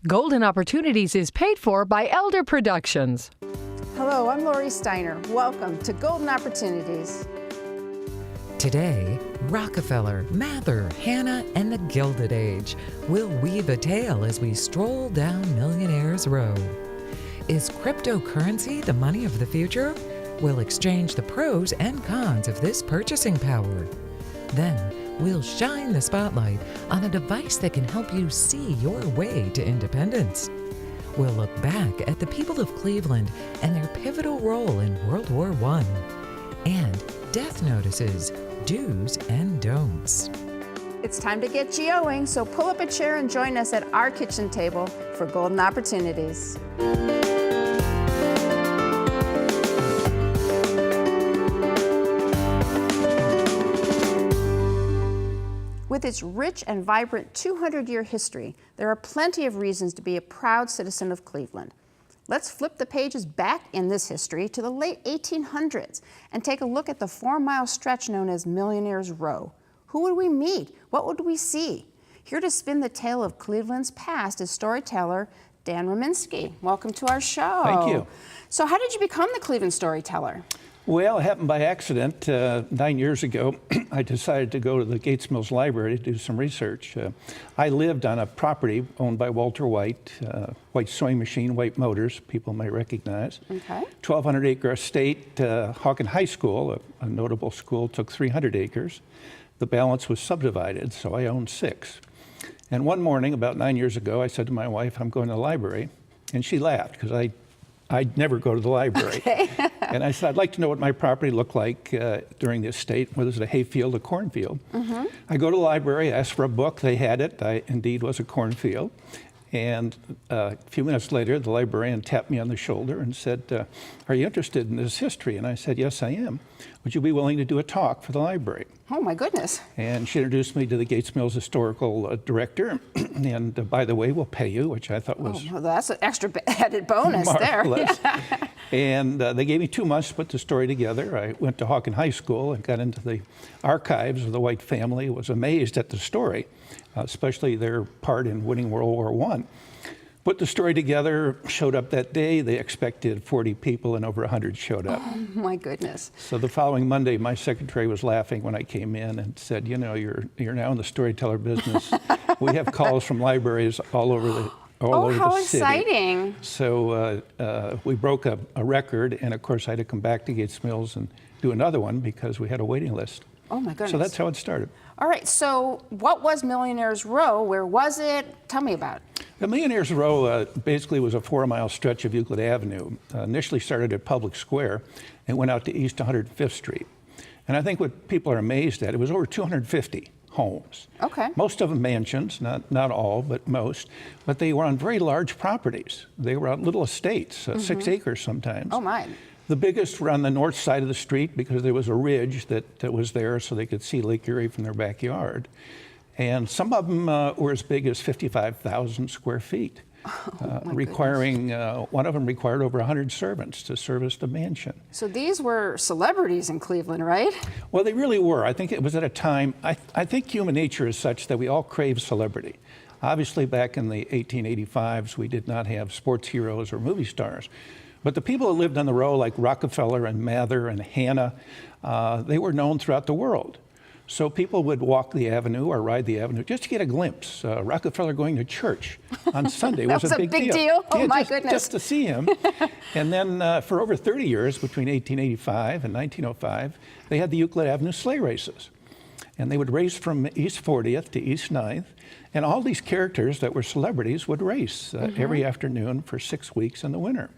Golden Opportunities is paid for by Elder Productions. Hello, I'm Lori Steiner. Welcome to Golden Opportunities. Today, Rockefeller, Mather, Hanna, and the Gilded Age will weave a tale as we stroll down Millionaires Row. Is cryptocurrency the money of the future? We'll exchange the pros and cons of this purchasing power. Then, we'll shine the spotlight on a device that can help you see your way to independence. We'll look back at the people of Cleveland and their pivotal role in World War I. And death notices, do's and don'ts. It's time to get geoing, so pull up a chair and join us at our kitchen table for Golden Opportunities. With its rich and vibrant 200-year history, there are plenty of reasons to be a proud citizen of Cleveland. Let's flip the pages back in this history to the late 1800s and take a look at the 4-mile stretch known as Millionaires Row. Who would we meet? What would we see? Here to spin the tale of Cleveland's past is storyteller Dan Rominski. Welcome to our show. Thank you. So how did you become the Cleveland storyteller? Well, it happened by accident. 9 years ago, I decided to go to the Gates Mills Library to do some research. I lived on a property owned by Walter White, White Sewing Machine, White Motors, people may recognize. Okay. 1,200-acre estate. Hawken High School, a notable school, took 300 acres. The balance was subdivided, so I owned 6. And one morning, about 9 years ago, I said to my wife, I'm going to the library. And she laughed, because I'd never go to the library. Okay. And I said, I'd like to know what my property looked like during the estate, whether it was a hayfield or cornfield. Mm-hmm. I go to the library, I ask for a book, they had it. I indeed was a cornfield. And a few minutes later, the librarian tapped me on the shoulder and said, are you interested in this history? And I said, yes, I am. Would you be willing to do a talk for the library? Oh, my goodness. And she introduced me to the Gates Mills historical director. And by the way, we'll pay you, which I thought was well, that's an extra added bonus marvelous. there. And they gave me 2 months to put the story together. I went to Hawken High School and got into the archives of the White family. Was amazed at the story, especially their part in winning World War I. Put the story together, showed up that day. They expected 40 people and over 100 showed up. Oh, my goodness. So the following Monday, my secretary was laughing when I came in and said, you know, you're now in the storyteller business. We have calls from libraries all over the over how the city. Exciting. So we broke a record, and of course I had to come back to Gates Mills and do another one because we had a waiting list. Oh my goodness. So that's how it started. All right, so what was Millionaires Row? Where was it? Tell me about it. The Millionaires Row basically was a 4-mile stretch of Euclid Avenue. Initially started at Public Square and went out to East 105th Street. And I think what people are amazed at, it was over 250 homes. Okay. Most of them mansions, not all, but most. But they were on very large properties. They were on little estates, 6 acres sometimes. Oh my. The biggest were on the north side of the street because there was a ridge that was there so they could see Lake Erie from their backyard. And some of them were as big as 55,000 square feet. Requiring, one of them required over 100 servants to service the mansion. So these were celebrities in Cleveland, right? Well, they really were. I think it was at a time, I think human nature is such that we all crave celebrity. Obviously, back in the 1885s, we did not have sports heroes or movie stars. But the people who lived on the row, like Rockefeller and Mather and Hanna, they were known throughout the world. So people would walk the avenue or ride the avenue just to get a glimpse. Rockefeller going to church on Sunday was a big deal. Oh, yeah, my just, goodness. Just to see him. And then for over 30 years, between 1885 and 1905, they had the Euclid Avenue sleigh races. And they would race from East 40th to East 9th. And all these characters that were celebrities would race every afternoon for 6 weeks in the winter.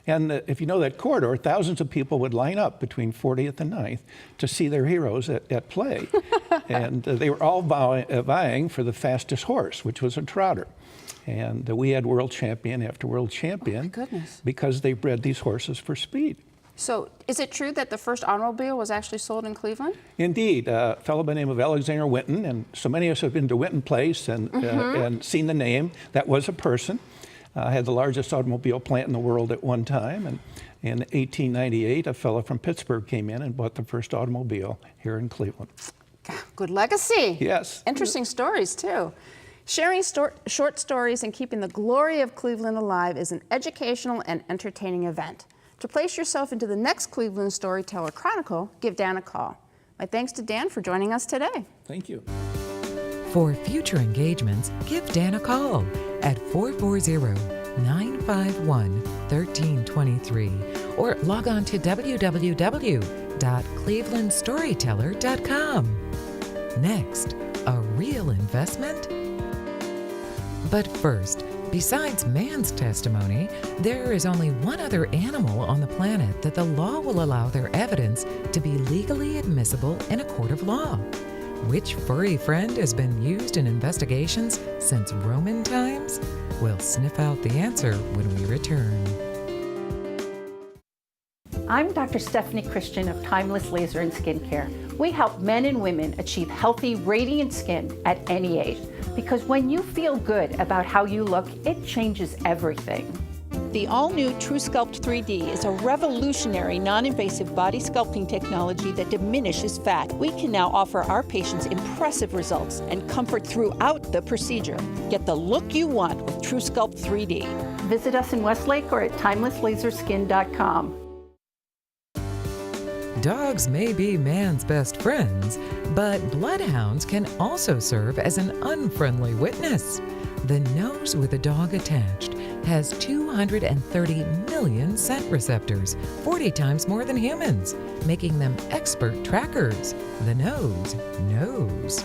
And if you know that corridor, thousands of people would line up between 40th and 9th to see their heroes at play. And they were all vying for the fastest horse, which was a trotter. And we had world champion after world champion. Oh my goodness. Because they bred these horses for speed. So is it true that the first automobile was actually sold in Cleveland? Indeed. A fellow by the name of Alexander Winton, and so many of us have been to Winton Place and seen the name. That was a person. Had the largest automobile plant in the world at one time. And in 1898, a fellow from Pittsburgh came in and bought the first automobile here in Cleveland. Good legacy. Yes. Interesting stories, too. Sharing short stories and keeping the glory of Cleveland alive is an educational and entertaining event. To place yourself into the next Cleveland Storyteller Chronicle, give Dan a call. My thanks to Dan for joining us today. Thank you. For future engagements, give Dan a call at 440-951-1323 or log on to www.clevelandstoryteller.com. Next, a real investment? But first, besides man's testimony, there is only one other animal on the planet that the law will allow their evidence to be legally admissible in a court of law. Which furry friend has been used in investigations since Roman times? We'll sniff out the answer when we return. I'm Dr. Stephanie Christian of Timeless Laser and Skincare. We help men and women achieve healthy, radiant skin at any age. Because when you feel good about how you look, it changes everything. The all-new TrueSculpt 3D is a revolutionary non-invasive body sculpting technology that diminishes fat. We can now offer our patients impressive results and comfort throughout the procedure. Get the look you want with TrueSculpt 3D. Visit us in Westlake or at timelesslaserskin.com. Dogs may be man's best friends, but bloodhounds can also serve as an unfriendly witness. The nose with a dog attached has 230 million scent receptors, 40 times more than humans, making them expert trackers. The nose knows.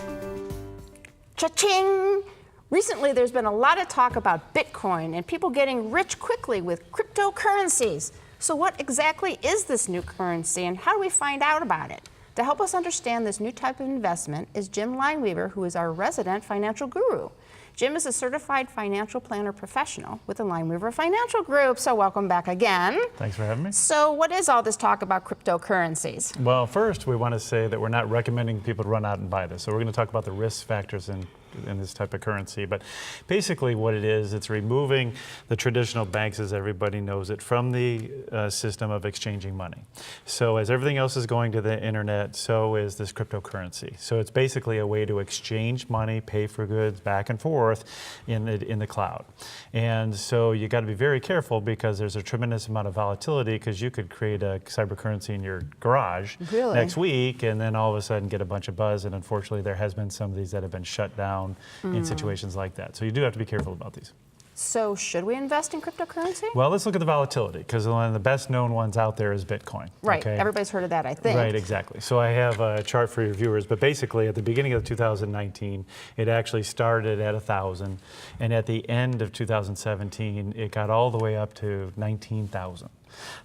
Cha-ching! Recently, there's been a lot of talk about Bitcoin and people getting rich quickly with cryptocurrencies. So what exactly is this new currency and how do we find out about it? To help us understand this new type of investment is Jim Lineweaver, who is our resident financial guru. Jim is a certified financial planner professional with the Lineweaver Financial Group, so welcome back again. Thanks for having me. So what is all this talk about cryptocurrencies? Well, first we want to say that we're not recommending people to run out and buy this. So we're going to talk about the risk factors in this type of currency. But basically what it is, it's removing the traditional banks, as everybody knows it, from the system of exchanging money. So as everything else is going to the internet, so is this cryptocurrency. So it's basically a way to exchange money, pay for goods back and forth in the cloud. And so you got to be very careful because there's a tremendous amount of volatility because you could create a cyber currency in your garage next week and then all of a sudden get a bunch of buzz, and unfortunately there has been some of these that have been shut down in situations like that. So you do have to be careful about these. So should we invest in cryptocurrency? Well, let's look at the volatility because one of the best known ones out there is Bitcoin. Right, okay? Everybody's heard of that, I think. Right, exactly. So I have a chart for your viewers, but basically at the beginning of 2019, it actually started at 1,000, and at the end of 2017, it got all the way up to 19,000.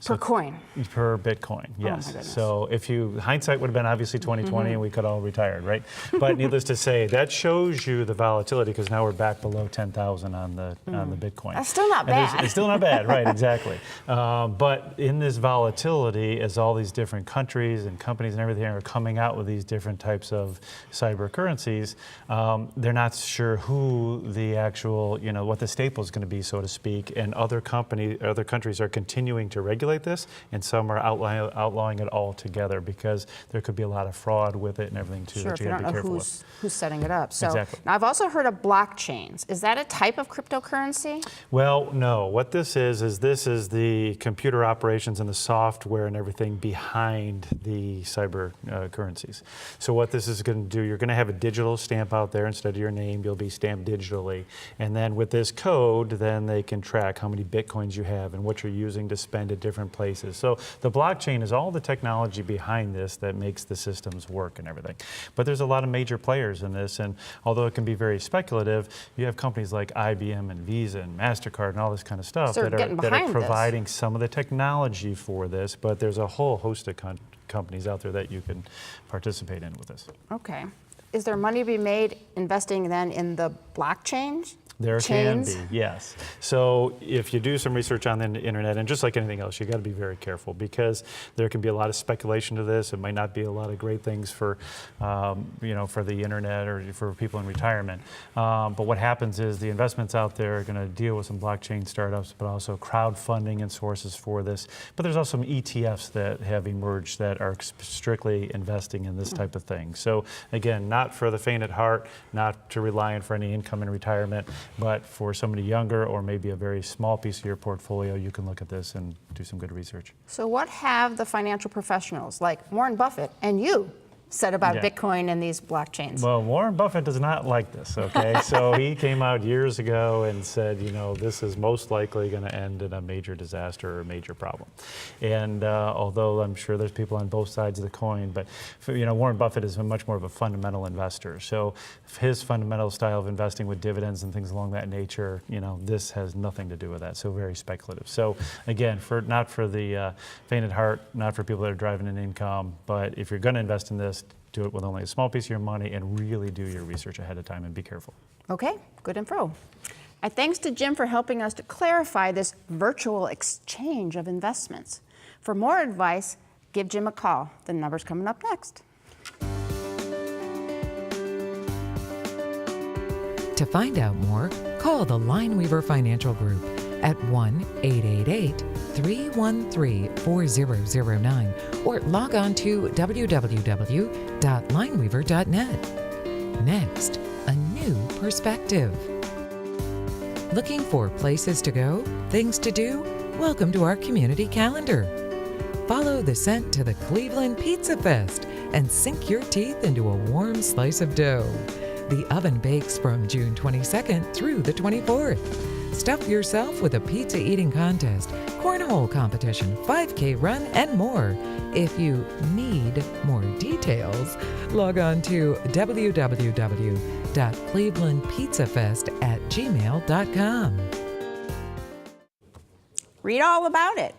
Per coin? Per Bitcoin, yes. Oh my goodness. So if hindsight would have been obviously 2020 and we could all retired, right? But needless to say, that shows you the volatility because now we're back below 10,000 on the Bitcoin. That's still not bad. It's still not bad, right, exactly. But in this volatility, as all these different countries and companies and everything are coming out with these different types of cyber currencies, they're not sure who the actual, what the staple is going to be, so to speak, and other countries are continuing to regulate this, and some are outlawing it altogether because there could be a lot of fraud with it and everything too. Sure, that if you don't know who's setting it up. So exactly. Now I've also heard of blockchains. Is that a type of cryptocurrency? Well, no. What this is the computer operations and the software and everything behind the cyber currencies. So what this is going to do, you're going to have a digital stamp out there instead of your name. You'll be stamped digitally, and then with this code, then they can track how many Bitcoins you have and what you're using to spend at different places. So the blockchain is all the technology behind this that makes the systems work and everything. But there's a lot of major players in this, and although it can be very speculative, you have companies like IBM and Visa and MasterCard and all this kind of stuff that are providing some of the technology for this, but there's a whole host of companies out there that you can participate in with this. Okay. Is there money to be made investing then in the blockchain? There chains? can be, yes. So if you do some research on the internet, and just like anything else, you got to be very careful because there can be a lot of speculation to this. It might not be a lot of great things for, for the internet or for people in retirement. But what happens is the investments out there are going to deal with some blockchain startups, but also crowdfunding and sources for this. But there's also some ETFs that have emerged that are strictly investing in this type of thing. So again, not for the faint at heart, not to rely on for any income in retirement. But for somebody younger or maybe a very small piece of your portfolio, you can look at this and do some good research. So what have the financial professionals like Warren Buffett and you said about Bitcoin and these blockchains? Well, Warren Buffett does not like this, okay? So he came out years ago and said, this is most likely going to end in a major disaster or a major problem. And although I'm sure there's people on both sides of the coin, but Warren Buffett is much more of a fundamental investor. So his fundamental style of investing with dividends and things along that nature, this has nothing to do with that. So very speculative. So again, not for the faint at heart, not for people that are driving an income, but if you're going to invest in this, do it with only a small piece of your money and really do your research ahead of time and be careful. Okay, good info. And thanks to Jim for helping us to clarify this virtual exchange of investments. For more advice, give Jim a call. The number's coming up next. To find out more, call the Lineweaver Financial Group at 1-888-313-4009 or log on to www.lineweaver.net. Next, a new perspective. Looking for places to go, things to do? Welcome to our community calendar. Follow the scent to the Cleveland Pizza Fest and sink your teeth into a warm slice of dough. The oven bakes from June 22nd through the 24th. Stuff yourself with a pizza eating contest, cornhole competition, 5K run, and more. If you need more details, log on to www.clevelandpizzafest@gmail.com. Read all about it.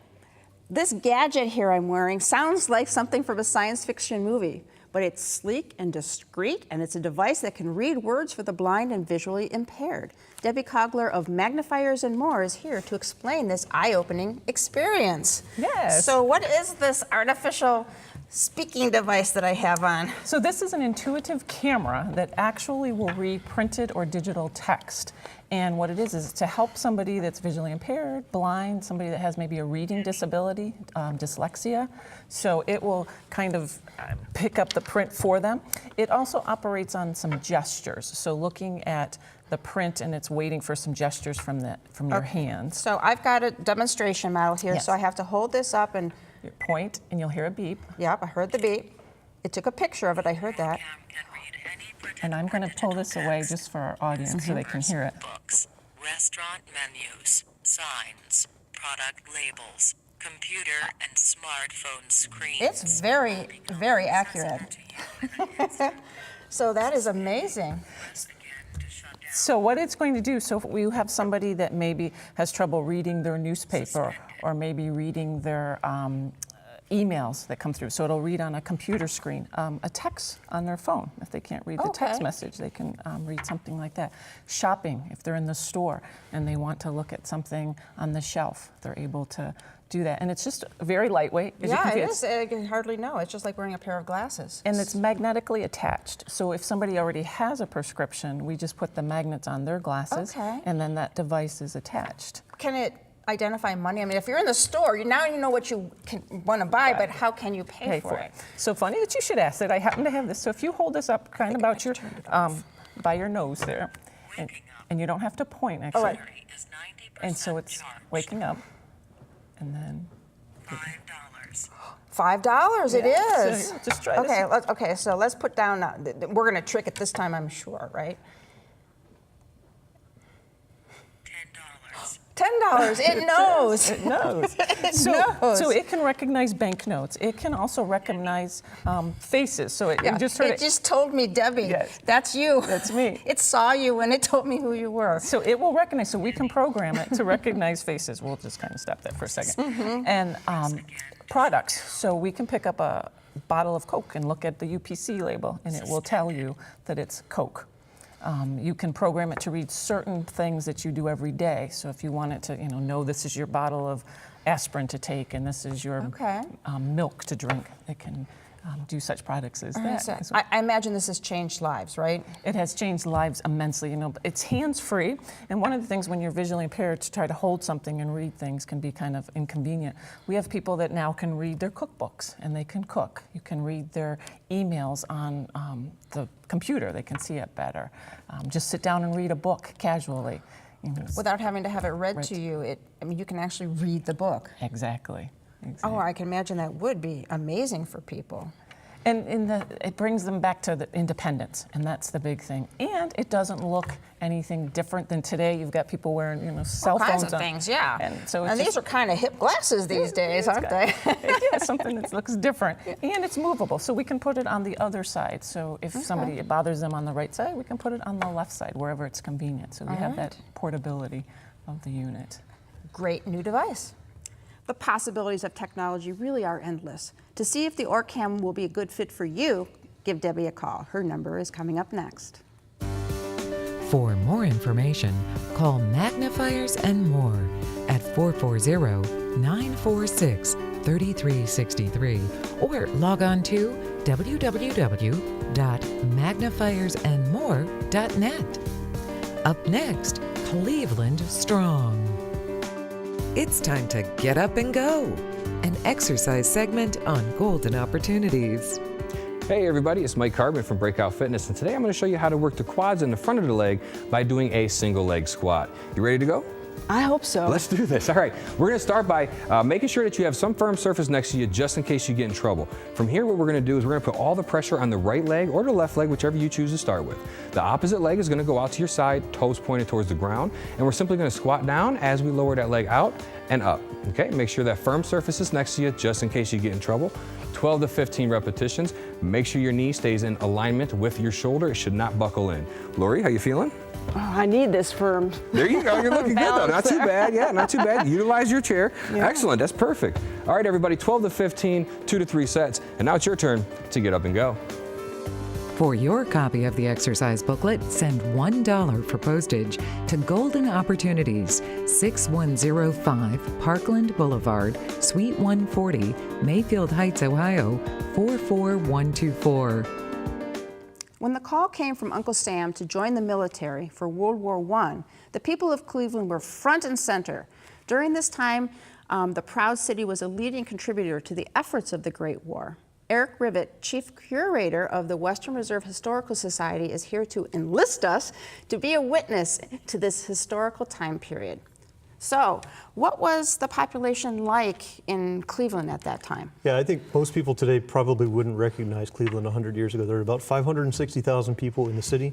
This gadget here I'm wearing sounds like something from a science fiction movie, but it's sleek and discreet, and it's a device that can read words for the blind and visually impaired. Debbie Cogler of Magnifiers and More is here to explain this eye-opening experience. Yes. So what is this artificial speaking device that I have on? So this is an intuitive camera that actually will read printed or digital text. And what it is to help somebody that's visually impaired, blind, somebody that has maybe a reading disability, dyslexia. So it will kind of pick up the print for them. It also operates on some gestures. So looking at the print and it's waiting for some gestures from your hands. So I've got a demonstration model here, Yes. so I have to hold this up and... You point and you'll hear a beep. Yep, I heard the beep. It took a picture of it, I heard that. And I'm going to pull this away just for our audience so they can hear it. Books, restaurant menus, signs, product labels, computer and smartphone screens. It's very, very accurate. So that is amazing. So what it's going to do, so if you have somebody that maybe has trouble reading their newspaper or maybe reading their emails that come through, so it'll read on a computer screen, a text on their phone. If they can't read the text message, they can read something like that. Shopping, if they're in the store and they want to look at something on the shelf, they're able to do that. And it's just very lightweight. Yeah, it is. I can hardly know. It's just like wearing a pair of glasses. And it's magnetically attached. So if somebody already has a prescription, we just put the magnets on their glasses, and then that device is attached. Can it identify money? I mean, if you're in the store, now you know what you want to buy, but how can you pay for it? So funny that you should ask that. I happen to have this. So if you hold this up kind of about your, by your nose there, and you don't have to point, actually. Right. And so it's waking up. And then $5. $5, it is. So just try this. Okay, so let's put down, we're going to trick it this time, I'm sure, right? $10. It knows. It knows. It knows. So it can recognize banknotes. It can also recognize faces. So it just heard it just told me, Debbie, Yes. that's you. That's me. It saw you and it told me who you were. So it will recognize, so we can program it to recognize faces. We'll just kind of stop that for a second. And products, so we can pick up a bottle of Coke and look at the UPC label and it will tell you that it's Coke. You can program it to read certain things that you do every day. So if you want it to, know this is your bottle of aspirin to take and this is your milk to drink, it can do such products as that. I imagine this has changed lives, right? It has changed lives immensely. It's hands-free, and one of the things when you're visually impaired to try to hold something and read things can be kind of inconvenient. We have people that now can read their cookbooks and they can cook. You can read their emails on the computer. They can see it better. Just sit down and read a book casually. Without having to have it read to you, you can actually read the book. Exactly. Oh, I can imagine that would be amazing for people. And it brings them back to the independence, and that's the big thing. And it doesn't look anything different than today. You've got people wearing, cell phones. All kinds of things, yeah. And these are kind of hip glasses these days, aren't they? Yeah, something that looks different. And it's movable, so we can put it on the other side. So if somebody it bothers them on the right side, we can put it on the left side, wherever it's convenient. So we have that portability of the unit. Great new device. The possibilities of technology really are endless. To see if the Orcam will be a good fit for you, give Debbie a call. Her number is coming up next. For more information, call Magnifiers and More at 440-946-3363 or log on to www.magnifiersandmore.net. Up next, Cleveland Strong. It's time to get up and go, an exercise segment on golden opportunities. Hey everybody, it's Mike Carbon from Breakout Fitness, and today I'm going to show you how to work the quads in the front of the leg by doing a single leg squat. You ready to go? I hope so. Let's do this. All right, we're going to start by making sure that you have some firm surface next to you just in case you get in trouble. From here, what we're going to do is we're going to put all the pressure on the right leg or the left leg, whichever you choose to start with. The opposite leg is going to go out to your side, toes pointed towards the ground, and we're simply going to squat down as we lower that leg out and up. Okay, make sure that firm surface is next to you just in case you get in trouble. 12 to 15 repetitions. Make sure your knee stays in alignment with your shoulder. It should not buckle in. Lori, how you feeling? Oh, I need this firm. There you go. You're looking good though. Not too bad. Yeah, not too bad. Utilize your chair. Yeah. Excellent. That's perfect. All right, everybody. 12 to 15, 2 to 3 sets. And now it's your turn to get up and go. For your copy of the exercise booklet, send $1 for postage to Golden Opportunities, 6105 Parkland Boulevard, Suite 140, Mayfield Heights, Ohio, 44124. When the call came from Uncle Sam to join the military for World War I, the people of Cleveland were front and center. During this time, the proud city was a leading contributor to the efforts of the Great War. Eric Rivet, Chief Curator of the Western Reserve Historical Society, is here to enlist us to be a witness to this historical time period. So, what was the population like in Cleveland at that time? Yeah, I think most people today probably wouldn't recognize Cleveland 100 years ago. There were about 560,000 people in the city.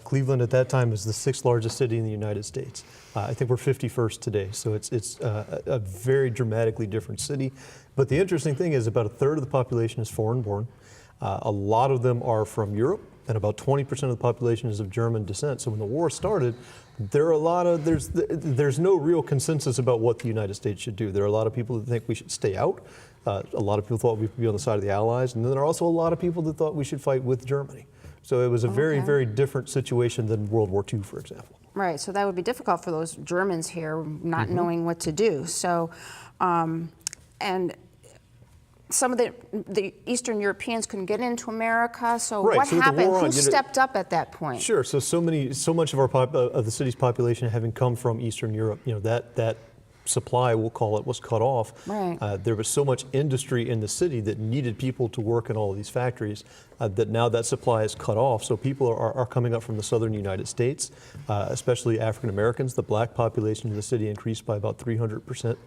Cleveland at that time was the 6th largest city in the United States. I think we're 51st today, so it's a very dramatically different city. But the interesting thing is about a third of the population is foreign-born. A lot of them are from Europe, and about 20% of the population is of German descent. So when the war started, there's no real consensus about what the United States should do. There are a lot of people that think we should stay out. A lot of people thought we should be on the side of the Allies, and then there are also a lot of people that thought we should fight with Germany. So it was a very, very different situation than World War II, for example. Right, so that would be difficult for those Germans here not knowing what to do. So, and some of the Eastern Europeans couldn't get into America. So what happened? Who stepped up at that point? Sure. So much of the city's population having come from Eastern Europe, that supply, we'll call it, was cut off. Right. There was so much industry in the city that needed people to work in all of these factories that now that supply is cut off. So people are coming up from the southern United States, especially African Americans. The black population in the city increased by about 300%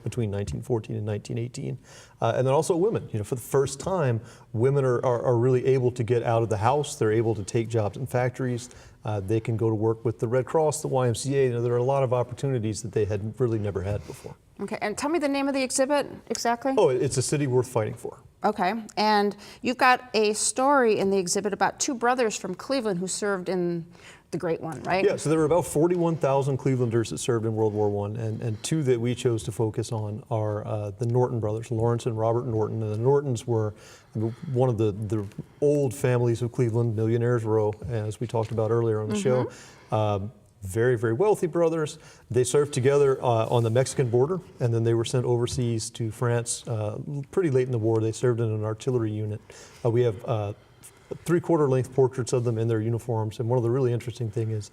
between 1914 and 1918. And then also women. For the first time, women are really able to get out of the house. They're able to take jobs in factories. They can go to work with the Red Cross, the YMCA. There are a lot of opportunities that they had really never had before. Okay, and tell me the name of the exhibit exactly. Oh, it's a city worth fighting for. Okay, and you've got a story in the exhibit about two brothers from Cleveland who served in the great one, right? Yeah, so there were about 41,000 Clevelanders that served in World War I, and two that we chose to focus on are the Norton brothers, Lawrence and Robert Norton. And the Nortons were one of the old families of Cleveland, Millionaires Row, as we talked about earlier on the show. Very, very wealthy brothers. They served together on the Mexican border, and then they were sent overseas to France pretty late in the war. They served in an artillery unit. We have 3/4 length portraits of them in their uniforms, and one of the really interesting things is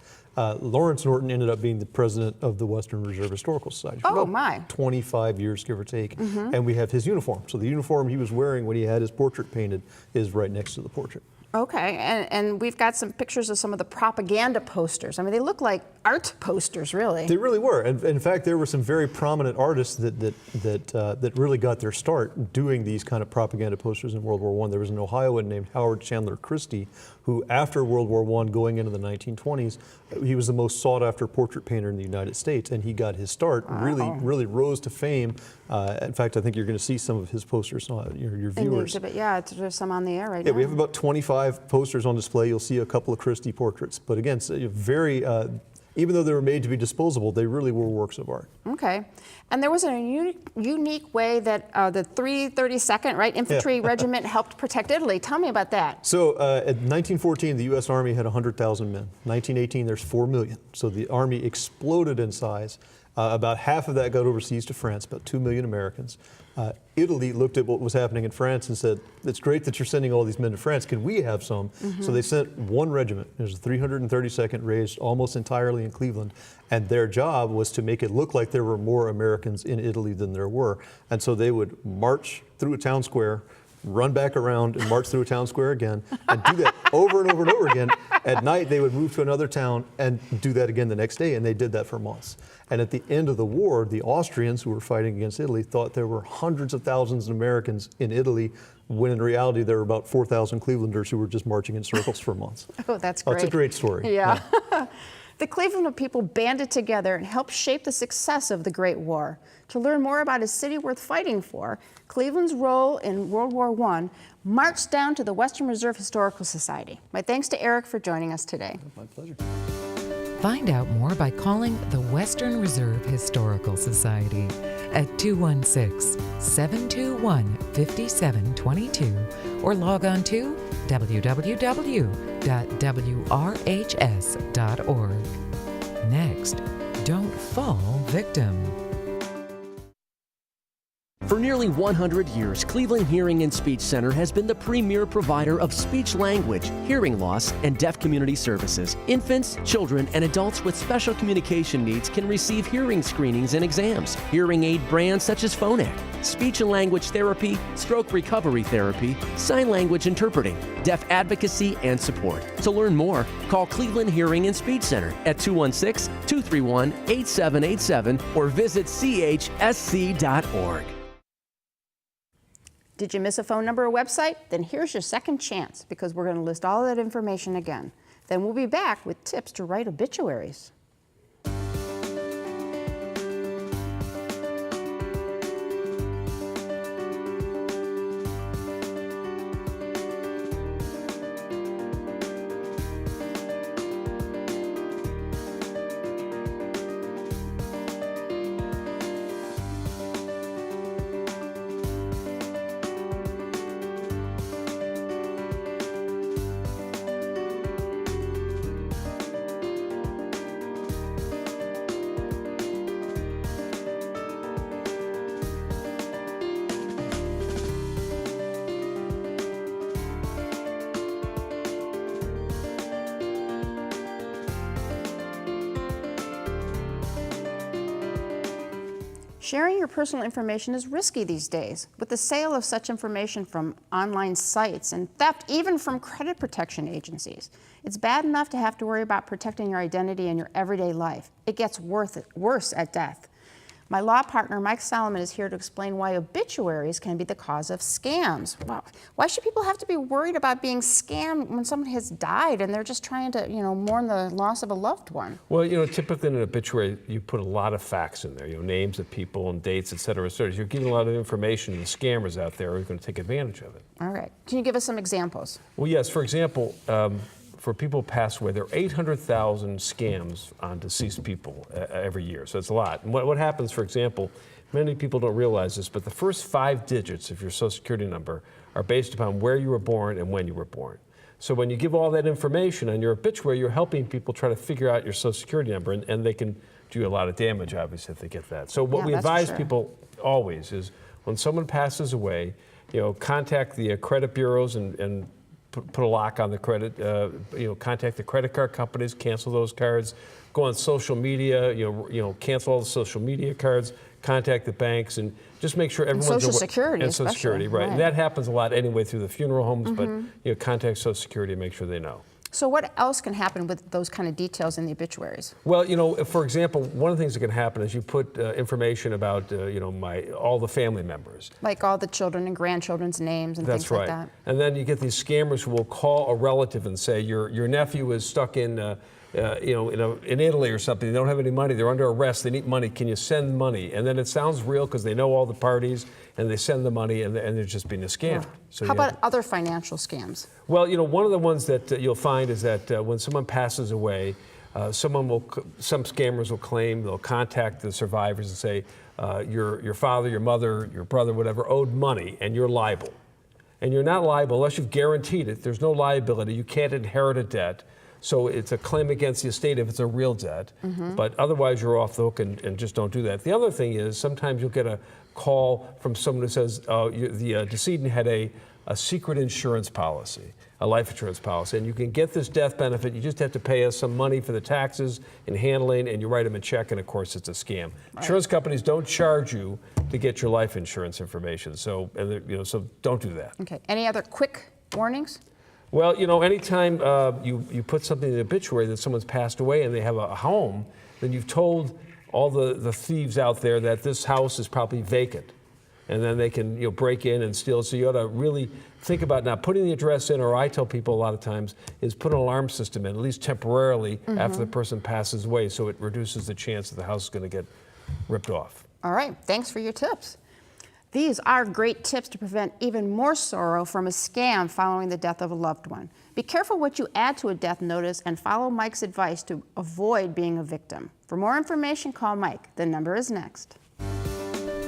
Lawrence Norton ended up being the president of the Western Reserve Historical Society for about 25 years, give or take, and we have his uniform. So the uniform he was wearing when he had his portrait painted is right next to the portrait. Okay, and we've got some pictures of some of the propaganda posters. I mean, they look like art posters, really. They really were. And in fact, there were some very prominent artists that really got their start doing these kind of propaganda posters in World War I. There was an Ohioan named Howard Chandler Christie, who after World War I, going into the 1920s, he was the most sought after portrait painter in the United States, and he got his start, really rose to fame. In fact, I think you're going to see some of his posters on your viewers. In the exhibit, yeah, there's some on the air right now. Yeah, we have about 25 posters on display. You'll see a couple of Christie portraits, but again, very, even though they were made to be disposable, they really were works of art. Okay, and there was a unique way that the 332nd Infantry Regiment helped protect Italy. Tell me about that. So in 1914, the U.S. Army had 100,000 men. 1918, there's 4 million. So the Army exploded in size. About half of that got overseas to France, about 2 million Americans. Italy looked at what was happening in France and said, it's great that you're sending all these men to France. Can we have some? So they sent one regiment. It was the 332nd, raised almost entirely in Cleveland. And their job was to make it look like there were more Americans in Italy than there were. And so they would march through a town square, run back around and march through a town square again, and do that over and over and over again. At night, they would move to another town and do that again the next day, and they did that for months. And at the end of the war, the Austrians, who were fighting against Italy, thought there were hundreds of thousands of Americans in Italy, when in reality there were about 4,000 Clevelanders who were just marching in circles for months. Oh, that's great. It's a great story. Yeah. The Cleveland people banded together and helped shape the success of the Great War. To learn more about a city worth fighting for, Cleveland's role in World War I, marched down to the Western Reserve Historical Society. My thanks to Eric for joining us today. My pleasure. Find out more by calling the Western Reserve Historical Society at 216-721-5722 or log on to www.wrhs.org. Next, don't fall victim. For nearly 100 years, Cleveland Hearing and Speech Center has been the premier provider of speech language, hearing loss, and deaf community services. Infants, children, and adults with special communication needs can receive hearing screenings and exams, hearing aid brands such as Phonak, speech and language therapy, stroke recovery therapy, sign language interpreting, deaf advocacy, and support. To learn more, call Cleveland Hearing and Speech Center at 216-231-8787 or visit chsc.org. Did you miss a phone number or website? Then here's your second chance, because we're going to list all that information again. Then we'll be back with tips to write obituaries. Sharing your personal information is risky these days, with the sale of such information from online sites and theft even from credit protection agencies. It's bad enough to have to worry about protecting your identity in your everyday life. It gets worse at death. My law partner, Mike Solomon, is here to explain why obituaries can be the cause of scams. Wow. Why should people have to be worried about being scammed when someone has died and they're just trying to, mourn the loss of a loved one? Well, typically in an obituary, you put a lot of facts in there, names of people and dates, et cetera, et cetera. You're giving a lot of information, and the scammers out there are going to take advantage of it. All right. Can you give us some examples? Well, yes. For example, for people who pass away, there are 800,000 scams on deceased people every year. So it's a lot. And what happens, for example, many people don't realize this, but the first 5 digits of your Social Security number are based upon where you were born and when you were born. So when you give all that information on your obituary, you're helping people try to figure out your Social Security number, and they can do you a lot of damage, obviously, if they get that. So what we advise people always is when someone passes away, contact the credit bureaus and put a lock on the credit, contact the credit card companies, cancel those cards, go on social media, cancel all the social media cards, contact the banks, and just make sure everyone's Social Security, and Social Security, right. And that happens a lot anyway through the funeral homes, but contact Social Security and make sure they know. So what else can happen with those kind of details in the obituaries? Well, for example, one of the things that can happen is you put information about, all the family members. Like all the children and grandchildren's names and things like that. That's right. And then you get these scammers who will call a relative and say, your nephew is stuck in Italy or something. They don't have any money. They're under arrest. They need money. Can you send money? And then it sounds real because they know all the parties, and they send the money, and they're just being a scam. So how about other financial scams? Well, one of the ones that you'll find is that when someone passes away, some scammers will claim, they'll contact the survivors and say, your father, your mother, your brother, whatever, owed money, and you're liable. And you're not liable unless you've guaranteed it. There's no liability. You can't inherit a debt. So it's a claim against the estate if it's a real debt, but otherwise you're off the hook and just don't do that. The other thing is sometimes you'll get a call from someone who says the decedent had a secret insurance policy, a life insurance policy, and you can get this death benefit. You just have to pay us some money for the taxes and handling, and you write them a check, and of course it's a scam. Right. Insurance companies don't charge you to get your life insurance information, so don't do that. Okay. Any other quick warnings? Well, anytime you put something in the obituary that someone's passed away and they have a home, then you've told all the thieves out there that this house is probably vacant. And then they can break in and steal. So you ought to really think about not putting the address in, or I tell people a lot of times, is put an alarm system in, at least temporarily, after the person passes away, so it reduces the chance that the house is going to get ripped off. All right, thanks for your tips. These are great tips to prevent even more sorrow from a scam following the death of a loved one. Be careful what you add to a death notice and follow Mike's advice to avoid being a victim. For more information, call Mike. The number is next.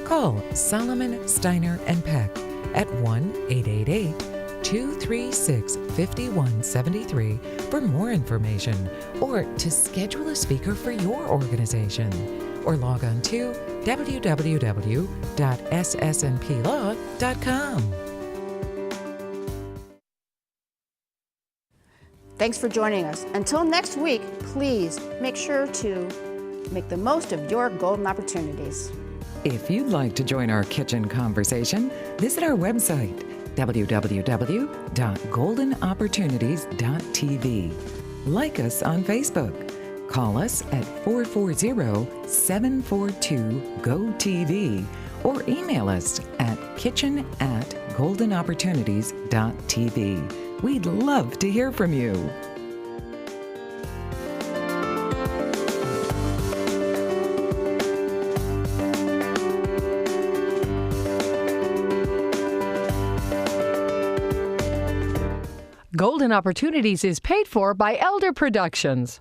Call Solomon, Steiner, and Peck at 1-888-236-5173 for more information, or to schedule a speaker for your organization, or log on to www.ssnplaw.com. Thanks for joining us. Until next week, please make sure to make the most of your golden opportunities. If you'd like to join our kitchen conversation, visit our website, www.goldenopportunities.tv. Like us on Facebook. Call us at 440-742-GO-TV or email us at kitchen@goldenopportunities.tv. We'd love to hear from you. Golden Opportunities is paid for by Elder Productions.